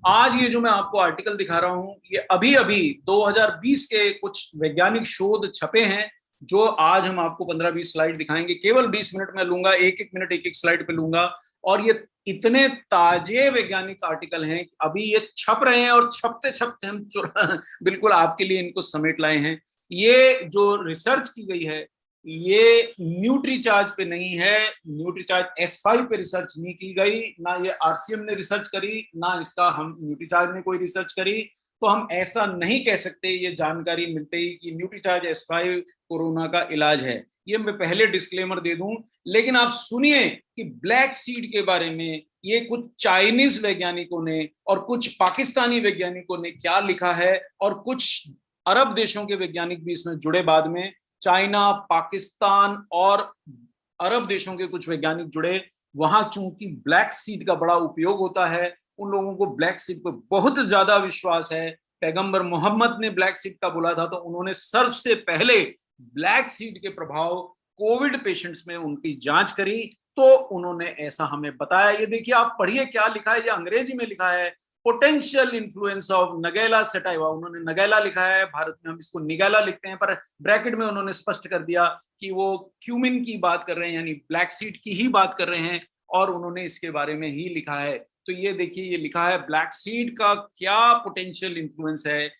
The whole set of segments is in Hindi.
आज ये जो मैं आपको आर्टिकल दिखा रहा हूं, ये अभी अभी 2020 के कुछ वैज्ञानिक शोध छपे हैं, जो आज हम आपको 15-20 स्लाइड दिखाएंगे। केवल 20 मिनट में लूंगा, एक एक मिनट एक एक स्लाइड पे लूंगा। और ये इतने ताजे वैज्ञानिक आर्टिकल हैं कि अभी ये छप रहे हैं, और छपते छपते हम बिल्कुल आपके लिए इनको समेट लाए हैं। ये जो रिसर्च की गई है, ये न्यूट्रीचार्ज पे नहीं है। न्यूट्रीचार्ज S5 पे रिसर्च नहीं की गई, ना ये RCM ने रिसर्च करी, ना इसका हम न्यूट्रीचार्ज ने कोई रिसर्च करी। तो हम ऐसा नहीं कह सकते ये जानकारी मिलते ही कि न्यूट्रीचार्ज S5 कोरोना का इलाज है। ये मैं पहले डिस्क्लेमर दे दूं। लेकिन आप सुनिए कि ब्लैक सीड के बारे में ये कुछ चाइनीज वैज्ञानिकों ने और कुछ पाकिस्तानी वैज्ञानिकों ने क्या लिखा है, और कुछ अरब देशों के वैज्ञानिक भी इसमें जुड़े बाद में। चाइना, पाकिस्तान और अरब देशों के कुछ वैज्ञानिक जुड़े। वहां चूंकि ब्लैक सीड का बड़ा उपयोग होता है, उन लोगों को ब्लैक सीड पर बहुत ज्यादा विश्वास है। पैगंबर मोहम्मद ने ब्लैक सीड का बोला था, तो उन्होंने सबसे पहले ब्लैक सीड के प्रभाव कोविड पेशेंट्स में उनकी जांच करी, तो उन्होंने ऐसा हमें बताया। ये देखिए, आप पढ़िए क्या लिखा है, ये अंग्रेजी में लिखा है। पोटेंशियल इन्फ्लुएंस ऑफ नगेला सेटाइवा, उन्होंने नगेला लिखा है, भारत में हम इसको निगेला लिखते हैं, पर ब्रैकेट में उन्होंने स्पष्ट कर दिया कि वो क्यूमिन की बात कर रहे हैं, यानी ब्लैक सीड की ही बात कर रहे हैं, और उन्होंने इसके बारे में ही लिखा है। तो ये देखिए, ये लिखा है ब्लैक सीड का क्या पोटेंशियल इन्फ्लुएंस है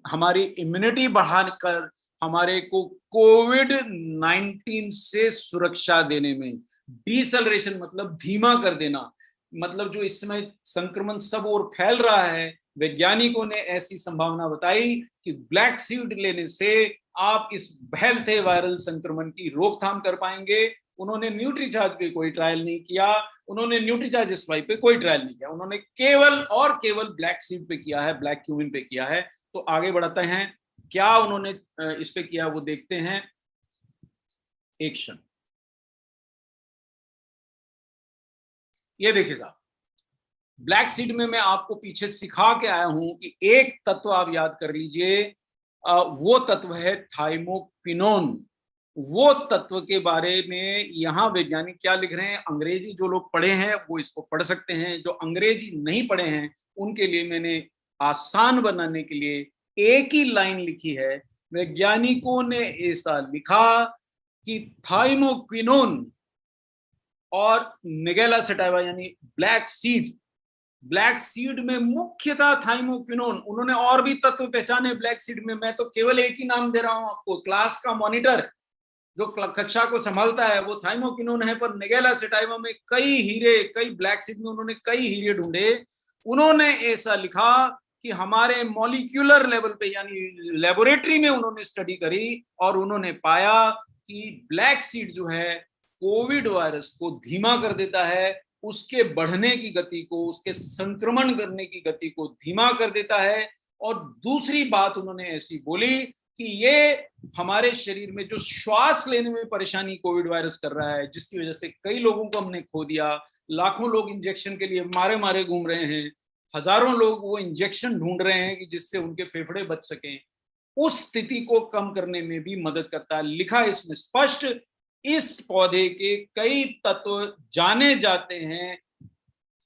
हमारी इम्यूनिटी बढ़ाकर हमारे को कोविड 19 से सुरक्षा देने में। डिसेलरेशन मतलब धीमा कर देना, मतलब जो इस समय संक्रमण सब ओर फैल रहा है, वैज्ञानिकों ने ऐसी संभावना बताई कि ब्लैक सीड लेने से आप इस फैलते वायरल संक्रमण की रोकथाम कर पाएंगे। उन्होंने न्यूट्रीचार्ज पे कोई ट्रायल नहीं किया, उन्होंने न्यूट्रीचार्ज S5 पे कोई ट्रायल नहीं किया, उन्होंने केवल और केवल ब्लैक सीड पे किया है, ब्लैक क्यूमिन पे किया है। तो आगे बढ़ते हैं, क्या उन्होंने इस पे किया वो देखते हैं। एक्शन, ये देखिए साहब, ब्लैक सीड में मैं आपको पीछे सिखा के आया हूं कि एक तत्व आप याद कर लीजिए, वो तत्व है थाइमोक्विनोन। वो तत्व के बारे में यहाँ वैज्ञानिक क्या लिख रहे हैं, अंग्रेजी जो लोग पढ़े हैं वो इसको पढ़ सकते हैं, जो अंग्रेजी नहीं पढ़े हैं उनके लिए मैंने आसान बनाने के लिए एक ही लाइन लिखी है। वैज्ञानिकों ने ऐसा लिखा कि थाइमोक्विनोन और निगेला सेटाइवा यानी ब्लैक सीड में मुख्यतः थाइमोक्विनोन, उन्होंने और भी तत्व पहचाने ब्लैक सीड में, मैं तो केवल एक ही नाम दे रहा हूं आपको। क्लास का मॉनिटर जो कक्षा को संभालता है वो थाइमोक्विनोन है, पर निगेला सेटाइवा में कई हीरे, कई ब्लैक सीड में उन्होंने कई हीरे ढूंढे। उन्होंने ऐसा लिखा कि हमारे मॉलिक्यूलर लेवल पे यानी लेबोरेटरी में उन्होंने स्टडी करी, और उन्होंने पाया कि ब्लैक सीड जो है कोविड वायरस को धीमा कर देता है, उसके बढ़ने की गति को, उसके संक्रमण करने की गति को धीमा कर देता है। और दूसरी बात उन्होंने ऐसी बोली कि ये हमारे शरीर में जो श्वास लेने में परेशानी कोविड वायरस कर रहा है, जिसकी वजह से कई लोगों को हमने खो दिया, लाखों लोग इंजेक्शन के लिए मारे मारे घूम रहे हैं, हजारों लोग वो इंजेक्शन ढूंढ रहे हैं कि जिससे उनके फेफड़े बच सकें, उस स्थिति को कम करने में भी मदद करता है। लिखा इसमें स्पष्ट, इस पौधे के कई तत्व जाने जाते हैं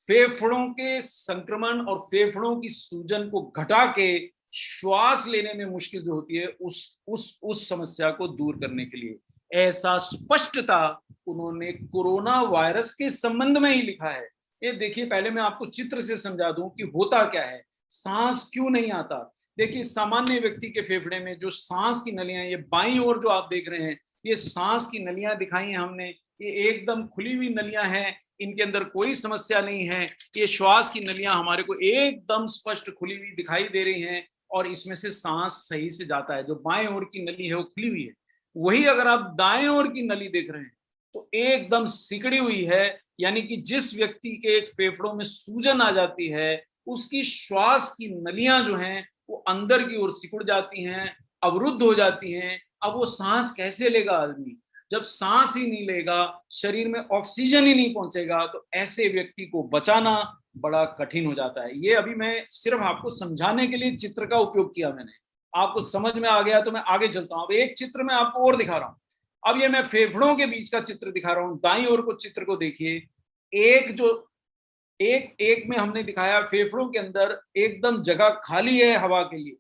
फेफड़ों के संक्रमण और फेफड़ों की सूजन को घटा के श्वास लेने में मुश्किल जो होती है उस समस्या को दूर करने के लिए। ऐसा स्पष्टता उन्होंने कोरोना वायरस के संबंध में ही लिखा है। ये देखिए, पहले मैं आपको चित्र से समझा दूं कि होता क्या है, सांस क्यों नहीं आता। देखिए, सामान्य व्यक्ति के फेफड़े में जो सांस की नलियां, ये बाईं ओर जो आप देख रहे हैं, ये सांस की नलियां दिखाई हैं हमने, ये एकदम खुली हुई नलियां हैं, इनके अंदर कोई समस्या नहीं है। ये श्वास की नलियां हमारे को एकदम स्पष्ट खुली हुई दिखाई दे रही हैं, और इसमें से सांस सही से जाता है। जो बाएं ओर की नली है वो खुली हुई है, वही अगर आप दाएं ओर की नली देख रहे हैं तो एकदम सिकड़ी हुई है, यानी कि जिस व्यक्ति के एक फेफड़ों में सूजन आ जाती है, उसकी श्वास की नलियां जो हैं वो अंदर की ओर सिकुड़ जाती हैं, अवरुद्ध हो जाती हैं। अब वो सांस कैसे लेगा आदमी, जब सांस ही नहीं लेगा, शरीर में ऑक्सीजन ही नहीं पहुंचेगा, तो ऐसे व्यक्ति को बचाना बड़ा कठिन हो जाता है। ये अभी मैं सिर्फ आपको समझाने के लिए चित्र का उपयोग किया मैंने, आपको समझ में आ गया तो मैं आगे चलता हूं। अब एक चित्र मैं आपको और दिखा रहा हूं। अब ये मैं फेफड़ों के बीच का चित्र दिखा रहा हूं, दाईं ओर को चित्र को देखिए। एक जो एक एक में हमने दिखाया फेफड़ों के अंदर एकदम जगह खाली है हवा के लिए,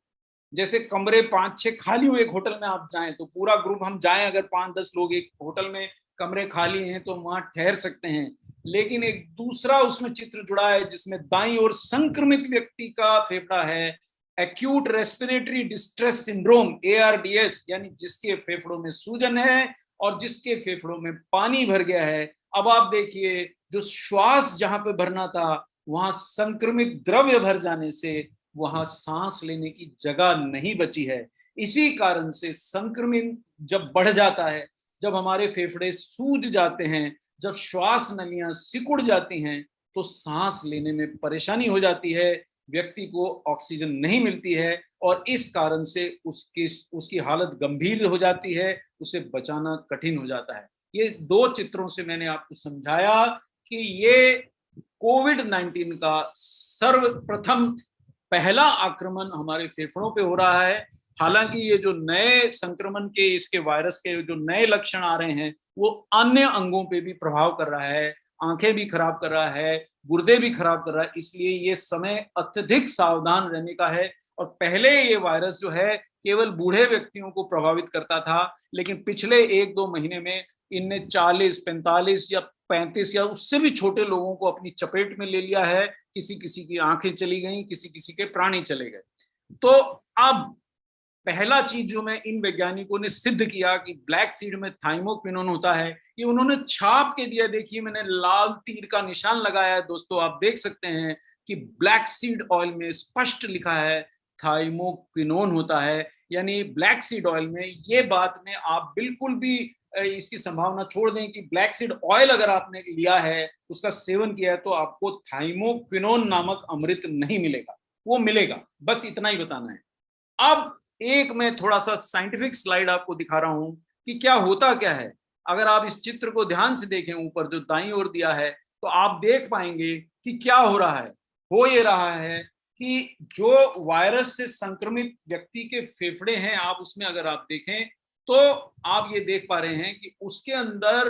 जैसे कमरे 5-6 खाली हुए एक होटल में आप जाएं तो पूरा ग्रुप हम जाएं, अगर 5-10 लोग एक होटल में कमरे खाली हैं तो वहां ठहर सकते हैं। लेकिन एक दूसरा उसमें चित्र जुड़ा है जिसमें दाईं ओर संक्रमित व्यक्ति का फेफड़ा है, acute respiratory distress syndrome ARDS, यानी जिसके फेफड़ों में सूजन है और जिसके फेफड़ों में पानी भर गया है। अब आप देखिए, जो श्वास जहां पे भरना था वहां संक्रमित द्रव्य भर जाने से वहां सांस लेने की जगह नहीं बची है। इसी कारण से संक्रमण जब बढ़ जाता है, जब हमारे फेफड़े सूज जाते हैं, जब श्वास नलियां सिकुड़ जाती हैं, तो सांस लेने में परेशानी हो जाती है, व्यक्ति को ऑक्सीजन नहीं मिलती है और इस कारण से उसकी हालत गंभीर हो जाती है, उसे बचाना कठिन हो जाता है। ये 2 चित्रों से मैंने आपको समझाया कि ये कोविड-19 का सर्वप्रथम पहला आक्रमण हमारे फेफड़ों पे हो रहा है। हालांकि ये जो नए संक्रमण के, इसके वायरस के जो नए लक्षण आ रहे हैं वो अन्य अंगों पे भी प्रभाव कर रहा है, आंखें भी खराब कर रहा है, गुर्दे भी खराब कर रहा है। इसलिए ये समय अत्यधिक सावधान रहने का है। और पहले ये वायरस जो है केवल बूढ़े व्यक्तियों को प्रभावित करता था, लेकिन पिछले 1-2 महीने में इनने 40, 45 या 35 या उससे भी छोटे लोगों को अपनी चपेट में ले लिया है। किसी किसी की आंखें चली गई, किसी किसी के प्राणी चले गए। तो अब पहला चीज जो मैं इन वैज्ञानिकों ने सिद्ध किया कि ब्लैक सीड में थाइमोक्विनोन होता है, ये उन्होंने छाप के दिया। देखिए मैंने लाल तीर का निशान लगाया है दोस्तों, आप देख सकते हैं कि ब्लैक सीड ऑयल में स्पष्ट लिखा है थाइमोक्विनोन होता है। यानी ब्लैक सीड ऑयल में, ये बात में आप बिल्कुल भी इसकी संभावना छोड़ दें कि ब्लैक सीड ऑयल अगर आपने लिया है, उसका सेवन किया है, तो आपको थाइमोक्विनोन नामक अमृत नहीं मिलेगा। वो मिलेगा, बस इतना ही बताना है। अब एक मैं थोड़ा सा साइंटिफिक स्लाइड आपको दिखा रहा हूं कि क्या होता क्या है। अगर आप इस चित्र को ध्यान से देखें, ऊपर जो दाईं ओर दिया है, तो आप देख पाएंगे कि क्या हो रहा है। हो ये रहा है कि जो वायरस से संक्रमित व्यक्ति के फेफड़े हैं, आप उसमें अगर आप देखें तो आप ये देख पा रहे हैं कि उसके अंदर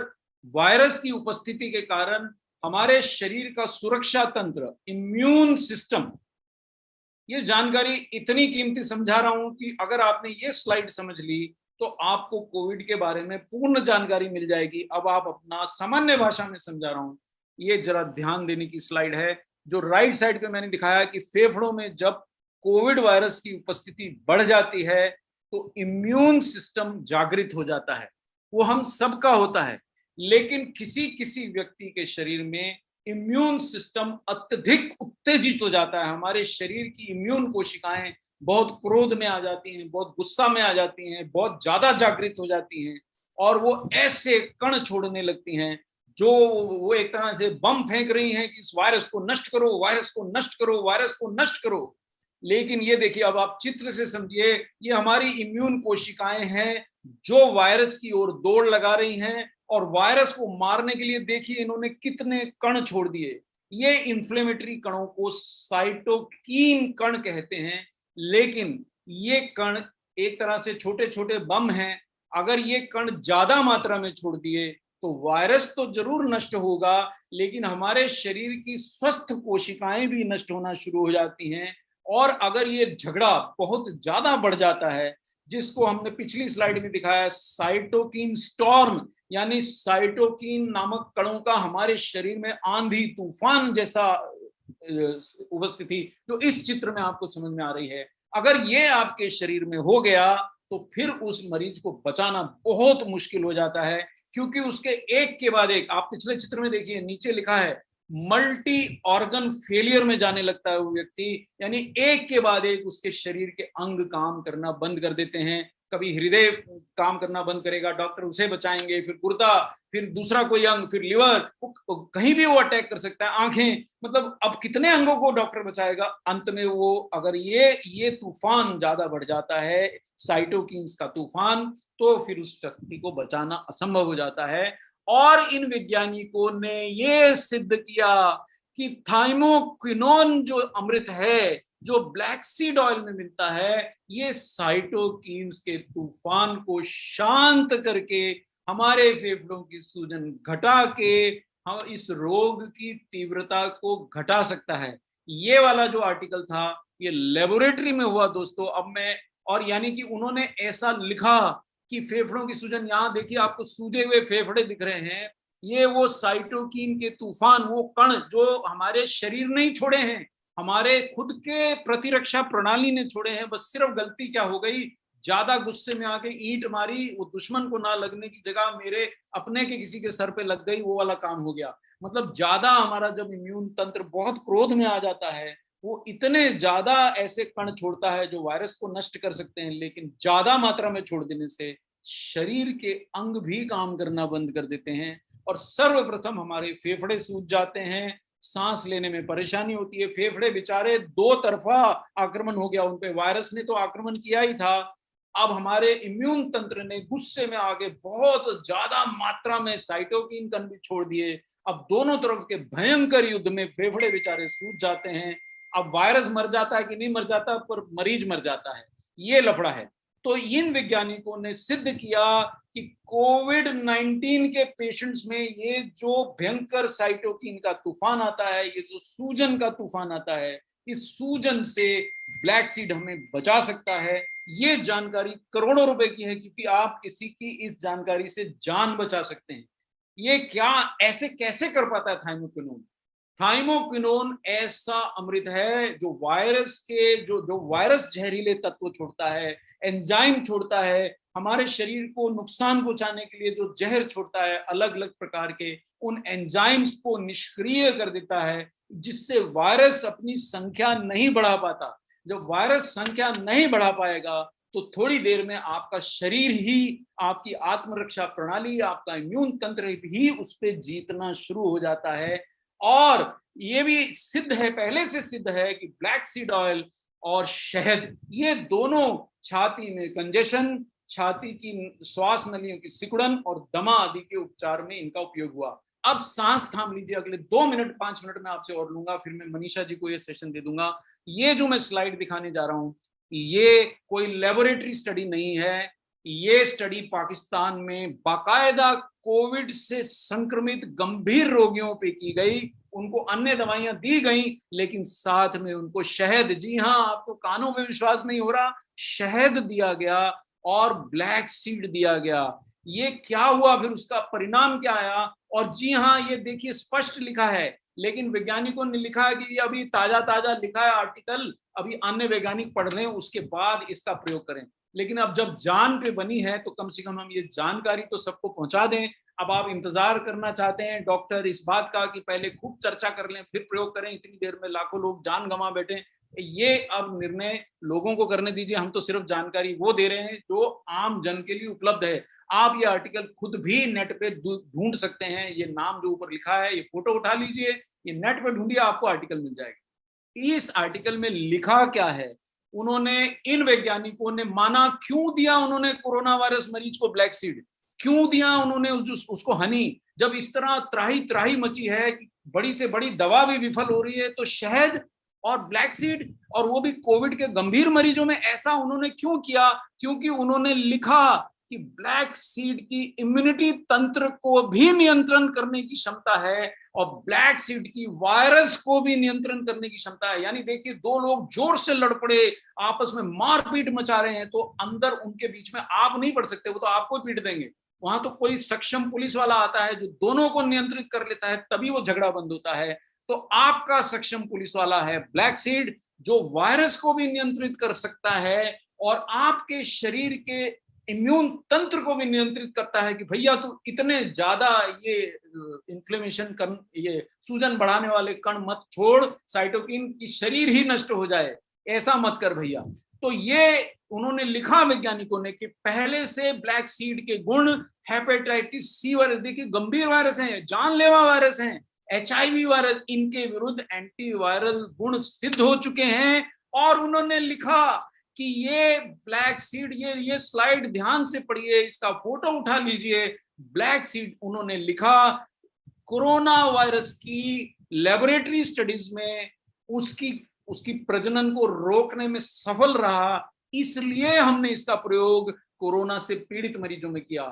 वायरस की उपस्थिति के कारण हमारे शरीर का सुरक्षा तंत्र, इम्यून सिस्टम, ये जानकारी इतनी कीमती समझा रहा हूं कि अगर आपने ये स्लाइड समझ ली तो आपको कोविड के बारे में पूर्ण जानकारी मिल जाएगी। अब आप अपना सामान्य भाषा में समझा रहा हूं, ये जरा ध्यान देने की स्लाइड है। जो राइट साइड पे मैंने दिखाया कि फेफड़ों में जब कोविड वायरस की उपस्थिति बढ़ जाती है तो इम्यून सिस्टम जागृत हो जाता है। वो हम सबका होता है, लेकिन किसी किसी व्यक्ति के शरीर में इम्यून सिस्टम अत्यधिक उत्तेजित हो जाता है। हमारे शरीर की इम्यून कोशिकाएं बहुत क्रोध में आ जाती हैं, बहुत गुस्सा में आ जाती हैं, बहुत ज्यादा जागृत हो जाती हैं और वो ऐसे कण छोड़ने लगती हैं जो वो एक तरह से बम फेंक रही हैं कि इस वायरस को नष्ट करो, वायरस को नष्ट करो, वायरस को नष्ट करो। लेकिन ये देखिए, अब आप चित्र से समझिए, ये हमारी इम्यून कोशिकाएं हैं जो वायरस की ओर दौड़ लगा रही हैं और वायरस को मारने के लिए देखिए इन्होंने कितने कण छोड़ दिए। ये इन्फ्लेमेटरी कणों को साइटोकीन कण कहते हैं, लेकिन ये कण एक तरह से छोटे छोटे बम हैं। अगर ये कण ज्यादा मात्रा में छोड़ दिए तो वायरस तो जरूर नष्ट होगा, लेकिन हमारे शरीर की स्वस्थ कोशिकाएं भी नष्ट होना शुरू हो जाती हैं। और अगर ये झगड़ा बहुत ज्यादा बढ़ जाता है, जिसको हमने पिछली स्लाइड में दिखाया, साइटोकिन स्टॉर्म, यानी साइटोकिन नामक कणों का हमारे शरीर में आंधी तूफान जैसा उपस्थिति जो इस चित्र में आपको समझ में आ रही है, अगर ये आपके शरीर में हो गया तो फिर उस मरीज को बचाना बहुत मुश्किल हो जाता है, क्योंकि उसके एक के बाद एक, आप पिछले चित्र में देखिए नीचे लिखा है मल्टी ऑर्गन फेलियर में जाने लगता है वो व्यक्ति। यानी एक के बाद एक उसके शरीर के अंग काम करना बंद कर देते हैं। कभी हृदय काम करना बंद करेगा, डॉक्टर उसे बचाएंगे, फिर गुर्दा, फिर दूसरा कोई अंग, फिर लिवर, कहीं भी वो अटैक कर सकता है, आंखें, मतलब अब कितने अंगों को डॉक्टर बचाएगा। अंत में वो, अगर ये तूफान ज्यादा बढ़ जाता है, साइटोकिन्स का तूफान, तो फिर उस व्यक्ति को बचाना असंभव हो जाता है। और इन वैज्ञानिकों ने ये सिद्ध किया कि थाइमोक्विनोन जो अमृत है, जो ब्लैक सीड ऑयल में मिलता है, ये साइटोकिन्स के तूफान को शांत करके हमारे फेफड़ों की सूजन घटा के हाँ, इस रोग की तीव्रता को घटा सकता है। ये वाला जो आर्टिकल था ये लेबोरेटरी में हुआ दोस्तों। अब मैं, और यानी कि उन्होंने ऐसा लिखा कि फेफड़ों की सूजन, यहाँ देखिए आपको सूजे हुए फेफड़े दिख रहे हैं, ये वो साइटोकिन के तूफान, वो कण जो हमारे शरीर ने ही छोड़े हैं, हमारे खुद के प्रतिरक्षा प्रणाली ने छोड़े हैं। बस सिर्फ गलती क्या हो गई, ज्यादा गुस्से में आके ईंट मारी, वो दुश्मन को ना लगने की जगह मेरे अपने के किसी के सर पे लग गई, वो वाला काम हो गया। मतलब ज्यादा हमारा जब इम्यून तंत्र बहुत क्रोध में आ जाता है, वो इतने ज्यादा ऐसे कण छोड़ता है जो वायरस को नष्ट कर सकते हैं, लेकिन ज्यादा मात्रा में छोड़ देने से शरीर के अंग भी काम करना बंद कर देते हैं। और सर्वप्रथम हमारे फेफड़े सूज जाते हैं, सांस लेने में परेशानी होती है। फेफड़े बेचारे दो तरफा आक्रमण हो गया उन पे, वायरस ने तो आक्रमण किया ही था, अब हमारे इम्यून तंत्र ने गुस्से में आगे बहुत ज्यादा मात्रा में साइटोकिन कण भी छोड़ दिए। अब दोनों तरफ के भयंकर युद्ध में फेफड़े बेचारे सूज जाते हैं। अब वायरस मर जाता है कि नहीं मर जाता, पर मरीज मर जाता है, ये लफड़ा है। तो इन वैज्ञानिकों ने सिद्ध किया कि कोविड 19 के पेशेंट्स में ये जो भयंकर साइटोकिन का तूफान आता है, ये जो सूजन का तूफान आता है, इस सूजन से ब्लैक सीड हमें बचा सकता है। ये जानकारी करोड़ों रुपए की है, क्योंकि आप किसी की इस जानकारी से जान बचा सकते हैं। ये क्या, ऐसे कैसे कर पाता है थाइमोक्विनोन? थाइमोक्विनोन ऐसा अमृत है जो वायरस के जो वायरस जहरीले तत्व छोड़ता है, एंजाइम छोड़ता है, हमारे शरीर को नुकसान पहुंचाने के लिए जो जहर छोड़ता है, अलग अलग प्रकार के उन एंजाइम्स को निष्क्रिय कर देता है, जिससे वायरस अपनी संख्या नहीं बढ़ा पाता। जब वायरस संख्या नहीं बढ़ा पाएगा तो थोड़ी देर में आपका शरीर ही, आपकी आत्मरक्षा प्रणाली, आपका इम्यून तंत्र भी उस पर जीतना शुरू हो जाता है। और ये भी सिद्ध है, पहले से सिद्ध है कि ब्लैक सीड ऑयल और शहद, ये दोनों छाती में कंजेशन, छाती की श्वास नलियों की सिकुड़न और दमा आदि के उपचार में इनका उपयोग हुआ। अब सांस थाम लीजिए, अगले 2 मिनट 5 मिनट में आपसे और लूंगा, फिर मैं मनीषा जी को ये सेशन दे दूंगा। ये जो मैं स्लाइड दिखाने जा रहा हूं, ये कोई लेबोरेटरी स्टडी नहीं है, ये स्टडी पाकिस्तान में बाकायदा कोविड से संक्रमित गंभीर रोगियों पे की गई। उनको अन्य दवाइयां दी गई, लेकिन साथ में उनको शहद, जी हाँ, आपको कानों में विश्वास नहीं हो रहा, शहद दिया गया और ब्लैक सीड दिया गया। ये क्या हुआ, फिर उसका परिणाम क्या आया? और जी हाँ, ये देखिए स्पष्ट लिखा है, लेकिन वैज्ञानिकों ने लिखा है कि ये अभी ताजा ताजा लिखा है आर्टिकल, अभी अन्य वैज्ञानिक पढ़ लें उसके बाद इसका प्रयोग करें। लेकिन अब जब जान पे बनी है तो कम से कम हम ये जानकारी तो सबको पहुंचा दें। अब आप इंतजार करना चाहते हैं डॉक्टर इस बात का कि पहले खूब चर्चा कर लें फिर प्रयोग करें, इतनी देर में लाखों लोग जान गंवा बैठे, ये अब निर्णय लोगों को करने दीजिए। हम तो सिर्फ जानकारी वो दे रहे हैं जो आम जन के लिए उपलब्ध है। आप ये आर्टिकल खुद भी नेट पे ढूंढ सकते हैं, ये नाम जो ऊपर लिखा है, ये फोटो उठा लीजिए, ये नेट पे ढूंढिए, आपको आर्टिकल मिल जाएगा। इस आर्टिकल में लिखा क्या है, उन्होंने, इन वैज्ञानिकों ने माना क्यों दिया उन्होंने कोरोना वायरस मरीज को ब्लैक सीड, क्यों दिया उन्होंने उसको हनी, जब इस तरह त्राही त्राही मची है कि बड़ी से बड़ी दवा भी विफल हो रही है, तो शहद और ब्लैक सीड, और वो भी कोविड के गंभीर मरीजों में, ऐसा उन्होंने क्यों किया? क्योंकि उन्होंने लिखा कि ब्लैक सीड की इम्यूनिटी तंत्र को भी नियंत्रण करने की क्षमता है और ब्लैक सीड की वायरस को भी नियंत्रण करने की क्षमता है। यानी देखिए, दो लोग जोर से लड़ पड़े, आपस में मारपीट मचा रहे हैं, तो अंदर उनके बीच में आप नहीं पड़ सकते, वो तो आपको पीट देंगे। वहां तो कोई सक्षम पुलिस वाला आता है जो दोनों को नियंत्रित कर लेता है, तभी वो झगड़ा बंद होता है। तो आपका सक्षम पुलिस वाला है ब्लैक सीड, जो वायरस को भी नियंत्रित कर सकता है और आपके शरीर के इम्यून तंत्र को भी नियंत्रित करता है कि भैया तू इतने ज्यादा ये इन्फ्लेमेशन कर, ये सूजन बढ़ाने वाले कण मत छोड़, साइटोकिन की शरीर ही नष्ट हो जाए, ऐसा मत कर भैया। तो ये उन्होंने लिखा वैज्ञानिकों ने कि पहले से ब्लैक सीड के गुण, हेपेटाइटिस सी वायरस, देखिए गंभीर वायरस हैं, जानलेवा वायरस हैं, HIV वायरस, इनके विरुद्ध एंटीवायरल गुण सिद्ध हो चुके हैं। और उन्होंने लिखा कि ये ब्लैक सीड, ये स्लाइड ध्यान से पढ़िए, इसका फोटो उठा लीजिए, ब्लैक सीड उन्होंने लिखा कोरोना वायरस की लेबोरेटरी स्टडीज में उसकी प्रजनन को रोकने में सफल रहा, इसलिए हमने इसका प्रयोग कोरोना से पीड़ित मरीजों में किया।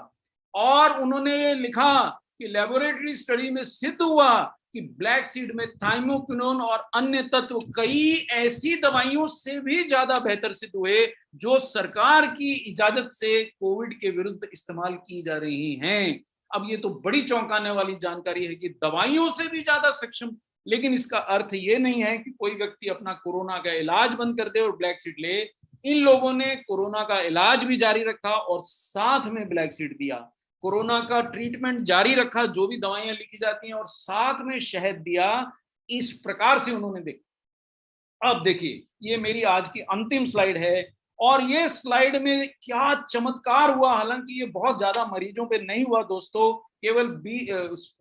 और उन्होंने ये लिखा कि लेबोरेटरी स्टडी में सिद्ध हुआ कि ब्लैक सीड में थाइमोक्विनोन और अन्य तत्व कई ऐसी दवाइयों से भी ज्यादा बेहतर सिद्ध हुए जो सरकार की इजाजत से कोविड के विरुद्ध इस्तेमाल की जा रही हैं। अब ये तो बड़ी चौंकाने वाली जानकारी है कि दवाइयों से भी ज्यादा सक्षम। लेकिन इसका अर्थ ये नहीं है कि कोई व्यक्ति अपना कोरोना का इलाज बंद कर दे और ब्लैक सीड ले। इन लोगों ने कोरोना का इलाज भी जारी रखा और साथ में ब्लैक सीड दिया, कोरोना का ट्रीटमेंट जारी रखा, जो भी दवाइयां लिखी जाती हैं, और साथ में शहद दिया। इस प्रकार से उन्होंने देखा। अब देखिए, ये मेरी आज की अंतिम स्लाइड है और ये स्लाइड में क्या चमत्कार हुआ। हालांकि ये बहुत ज्यादा मरीजों पे नहीं हुआ दोस्तों, केवल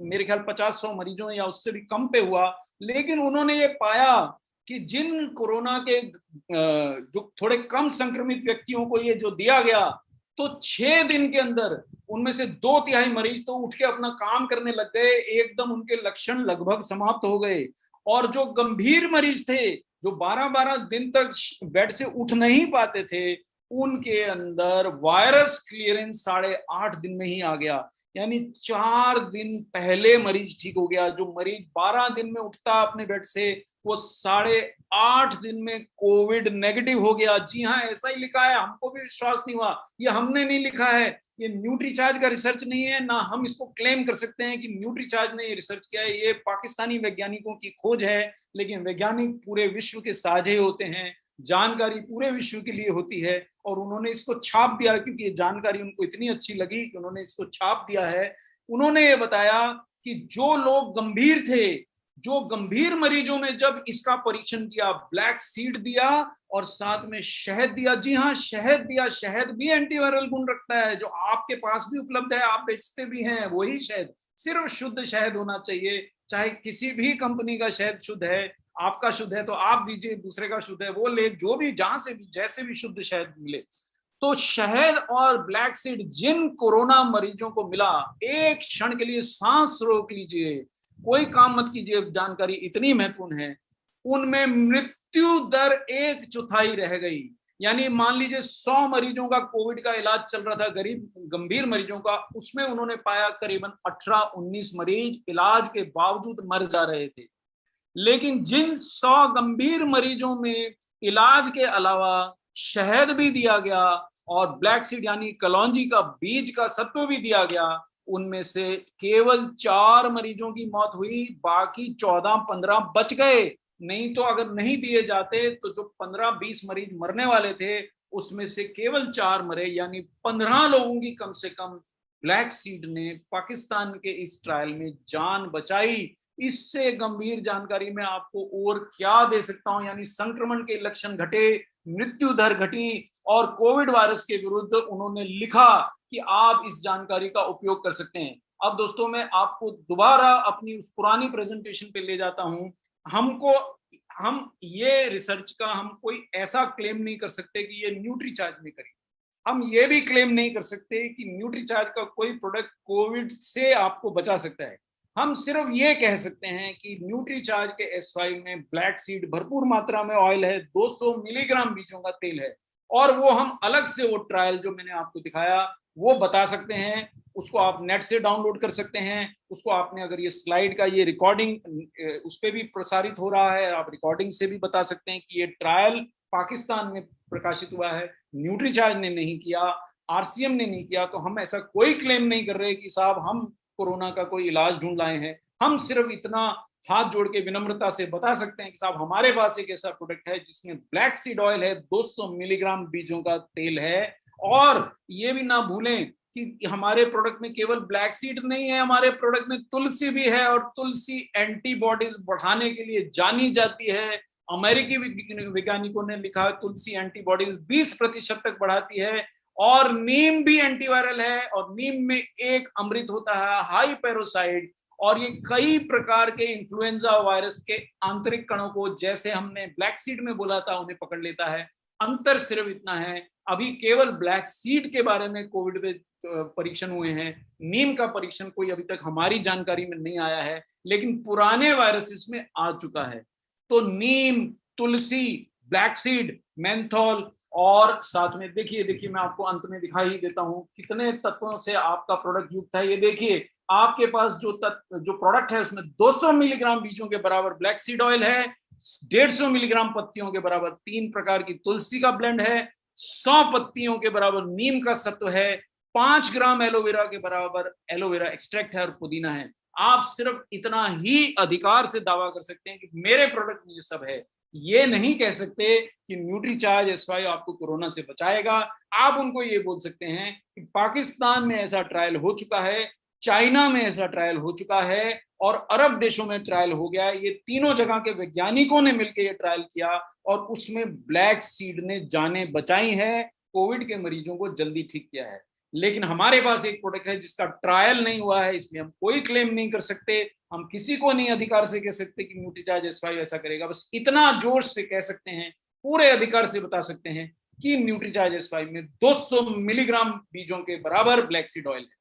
मेरे ख्याल 50-100 मरीजों या उससे भी कम पे हुआ। लेकिन उन्होंने ये पाया कि जिन कोरोना के जो थोड़े कम संक्रमित व्यक्तियों को ये जो दिया गया, तो 6 दिन के अंदर उनमें से 2/3 मरीज तो उठ के अपना काम करने लग गए, एकदम उनके लक्षण लगभग समाप्त हो गए। और जो गंभीर मरीज थे, जो 12-12 दिन तक बेड से उठ नहीं पाते थे, उनके अंदर वायरस क्लियरेंस 8.5 दिन में ही आ गया। यानी 4 दिन पहले मरीज ठीक हो गया। जो मरीज 12 दिन में उठता अपने बेड से, वो 8.5 दिन में कोविड नेगेटिव हो गया। जी हाँ, ऐसा ही लिखा है, हमको भी विश्वास नहीं हुआ। ये हमने नहीं लिखा है, ये न्यूट्रीचार्ज का रिसर्च नहीं है, ना हम इसको क्लेम कर सकते हैं कि न्यूट्रीचार्ज ने ये रिसर्च किया है। ये पाकिस्तानी वैज्ञानिकों की खोज है, लेकिन वैज्ञानिक पूरे विश्व के साझे होते हैं, जानकारी पूरे विश्व के लिए होती है, और उन्होंने इसको छाप दिया क्योंकि ये जानकारी उनको इतनी अच्छी लगी कि उन्होंने इसको छाप दिया है। उन्होंने ये बताया कि जो लोग गंभीर थे, जो गंभीर मरीजों में जब इसका परीक्षण किया, ब्लैक सीड दिया और साथ में शहद दिया। जी हाँ, शहद दिया। शहद भी एंटीवायरल गुण रखता है, जो आपके पास भी उपलब्ध है, आप बेचते भी हैं वही शहद। सिर्फ शुद्ध शहद होना चाहिए, चाहे किसी भी कंपनी का शहद शुद्ध है, आपका शुद्ध है तो आप दीजिए, दूसरे का शुद्ध है वो ले, जो भी जहां से भी जैसे भी शुद्ध शहद मिले। तो शहद और ब्लैक सीड जिन कोरोना मरीजों को मिला, एक क्षण के लिए सांस रोक लीजिए, कोई काम मत कीजिए, जानकारी इतनी महत्वपूर्ण है। उनमें मृत्यु दर 1/4 रह गई। यानी मान लीजिए 100 मरीजों का कोविड का इलाज चल रहा था, गरीब गंभीर मरीजों का, उसमें उन्होंने पाया करीबन 18-19 मरीज इलाज के बावजूद मर जा रहे थे। लेकिन जिन 100 गंभीर मरीजों में इलाज के अलावा शहद भी दिया गया और ब्लैक सीड यानी कलौंजी का बीज का सत्व भी दिया गया, उनमें से केवल 4 मरीजों की मौत हुई, बाकी 14-15 बच गए। नहीं तो अगर नहीं दिए जाते तो जो 15-20 मरीज मरने वाले थे, उसमें से केवल 4 मरे, यानी 15 लोगों की कम से कम ब्लैक सीड ने पाकिस्तान के इस ट्रायल में जान बचाई। इससे गंभीर जानकारी मैं आपको और क्या दे सकता हूं। यानी संक्रमण के लक्षण घटे, मृत्यु दर घटी, और कोविड वायरस के विरुद्ध उन्होंने लिखा कि आप इस जानकारी का उपयोग कर सकते हैं। अब दोस्तों, मैं आपको दोबारा अपनी उस पुरानी प्रेजेंटेशन पे ले जाता हूं। हम ये रिसर्च का हम कोई ऐसा क्लेम नहीं कर सकते कि ये न्यूट्रीचार्ज ने करी। हम ये भी क्लेम नहीं कर सकते कि न्यूट्रीचार्ज का कोई प्रोडक्ट कोविड से आपको बचा सकता है। हम सिर्फ ये कह सकते हैं कि न्यूट्रीचार्ज के S5 में ब्लैक सीड भरपूर मात्रा में ऑयल है, 200 मिलीग्राम बीजों का तेल है, और वो हम अलग से वो ट्रायल जो मैंने आपको दिखाया वो बता सकते हैं। उसको आप नेट से डाउनलोड कर सकते हैं। उसको आपने अगर ये स्लाइड का ये रिकॉर्डिंग उस पर भी प्रसारित हो रहा है, आप रिकॉर्डिंग से भी बता सकते हैं कि ये ट्रायल पाकिस्तान में प्रकाशित हुआ है, न्यूट्रीचार्ज ने नहीं किया, RCM ने नहीं किया। तो हम ऐसा कोई क्लेम नहीं कर रहे कि साहब हम कोरोना का कोई इलाज ढूंढ लाए हैं। हम सिर्फ इतना हाथ जोड़ के विनम्रता से बता सकते हैं कि साहब हमारे पास एक ऐसा प्रोडक्ट है जिसमें ब्लैक सीड ऑयल है, 200 मिलीग्राम बीजों का तेल है। और ये भी ना भूलें कि हमारे प्रोडक्ट में केवल ब्लैक सीड नहीं है, हमारे प्रोडक्ट में तुलसी भी है, और तुलसी एंटीबॉडीज बढ़ाने के लिए जानी जाती है। अमेरिकी वैज्ञानिकों ने लिखा है तुलसी एंटीबॉडीज 20% तक बढ़ाती है। और नीम भी एंटीवायरल है, और नीम में एक अमृत होता है हाई पेरोसाइड, और ये कई प्रकार के इन्फ्लुएंजा वायरस के आंतरिक कणों को, जैसे हमने ब्लैक सीड में बोला था, उन्हें पकड़ लेता है। अंतर सिर्फ इतना है, अभी केवल ब्लैक सीड के बारे में कोविड में परीक्षण हुए हैं, नीम का परीक्षण कोई अभी तक हमारी जानकारी में नहीं आया है, लेकिन पुराने वायरसेस में आ चुका है। तो नीम, तुलसी, ब्लैक सीड, मेंथोल, और साथ में देखिए मैं आपको अंत में दिखाई देता हूं कितने तत्वों से आपका प्रोडक्ट युक्त है। ये देखिए, आपके पास जो प्रोडक्ट है उसमें 200 मिलीग्राम बीजों के बराबर ब्लैक सीड ऑयल है, 150 मिलीग्राम पत्तियों के बराबर 3 प्रकार की तुलसी का ब्लेंड है, 100 पत्तियों के बराबर नीम का सत्व है, 5 ग्राम एलोवेरा के बराबर एलोवेरा एक्सट्रैक्ट है और पुदीना है। आप सिर्फ इतना ही अधिकार से दावा कर सकते हैं कि मेरे प्रोडक्ट में ये सब है। ये नहीं कह सकते कि न्यूट्रीचार्ज S5 आपको कोरोना से बचाएगा। आप उनको ये बोल सकते हैं कि पाकिस्तान में ऐसा ट्रायल हो चुका है, चाइना में ऐसा ट्रायल हो चुका है और अरब देशों में ट्रायल हो गया है। ये तीनों जगह के वैज्ञानिकों ने मिलकर ये ट्रायल किया और उसमें ब्लैक सीड ने जानें बचाई है, कोविड के मरीजों को जल्दी ठीक किया है। लेकिन हमारे पास एक प्रोडक्ट है जिसका ट्रायल नहीं हुआ है, इसलिए हम कोई क्लेम नहीं कर सकते। हम किसी को नहीं अधिकार से कह सकते कि न्यूट्रीचार्ज S5 ऐसा करेगा। बस इतना जोश से कह सकते हैं, पूरे अधिकार से बता सकते हैं कि न्यूट्रीचार्ज S5 में 200 मिलीग्राम बीजों के बराबर ब्लैक सीड ऑयल है।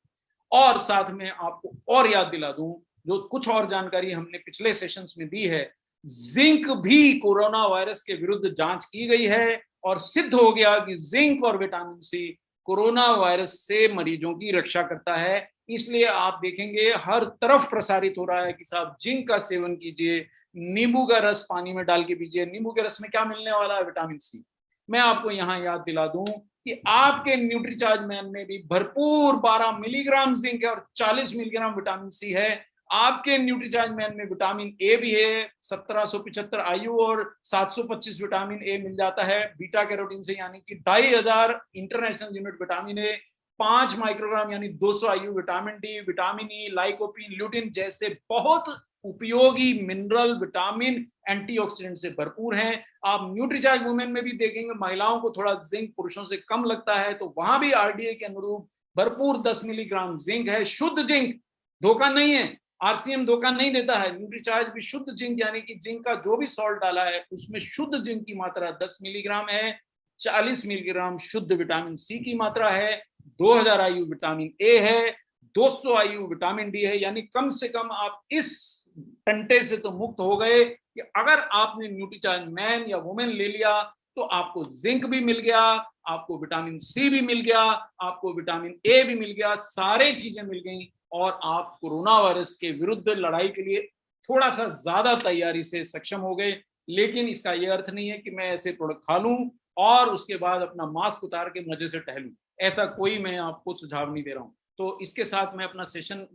और साथ में आपको और याद दिला दूं, जो कुछ और जानकारी हमने पिछले सेशंस में दी है, जिंक भी कोरोना वायरस के विरुद्ध जांच की गई है और सिद्ध हो गया कि जिंक और विटामिन सी कोरोना वायरस से मरीजों की रक्षा करता है। इसलिए आप देखेंगे हर तरफ प्रसारित हो रहा है कि साहब जिंक का सेवन कीजिए, नींबू का रस पानी में डाल के पीजिए। नींबू के रस में क्या मिलने वाला है? Vitamin C. मैं आपको यहाँ याद दिला दूं कि आपके न्यूट्रीचार्ज मैन में भी भरपूर 12 मिलीग्राम जिंक है और 40 मिलीग्राम विटामिन सी है। आपके न्यूट्रीचार्ज मैन में विटामिन ए भी है, 1775 आयु और 725 विटामिन ए मिल जाता है बीटा कैरोटीन से, यानी कि 2500 international unit vitamin A, 5 microgram यानी 200 आयु vitamin D, vitamin E, lycopene, lutein जैसे बहुत उपयोगी मिनरल, विटामिन, एंटीऑक्सीडेंट से भरपूर हैं। आप न्यूट्रीचार्ज वुमेन में भी देखेंगे महिलाओं को थोड़ा जिंक पुरुषों से कम लगता है, तो वहां भी आरडीए के अनुरूप भरपूर 10 मिलीग्राम जिंक है, शुद्ध जिंक, धोखा नहीं है। आरसीएम धोखा नहीं देता है, न्यूट्रीचार्ज भी शुद्ध जिंक यानी कि जिंक का जो भी सॉल्ट डाला है उसमें शुद्ध जिंक की मात्रा 10 मिलीग्राम है, 40 मिलीग्राम शुद्ध विटामिन सी की मात्रा है, 2000 आयु विटामिन ए है, 200 आयु विटामिन डी है। यानी कम से कम आप इस टंटे से तो मुक्त हो गए कि अगर आपने न्यूट्रीचार्ज मैन या वुमेन ले लिया तो आपको जिंक भी मिल गया, आपको विटामिन सी भी मिल गया, आपको विटामिन ए भी मिल गया, सारी चीजें मिल गई और आप कोरोना वायरस के विरुद्ध लड़ाई के लिए थोड़ा सा ज्यादा तैयारी से सक्षम हो गए। लेकिन इसका यह अर्थ नहीं है कि मैं ऐसे प्रोडक्ट खा लूं और उसके बाद अपना मास्क उतार के मजे से टहलूं, ऐसा कोई मैं आपको सुझाव नहीं दे रहा हूं। तो इसके साथ मैं अपना सेशन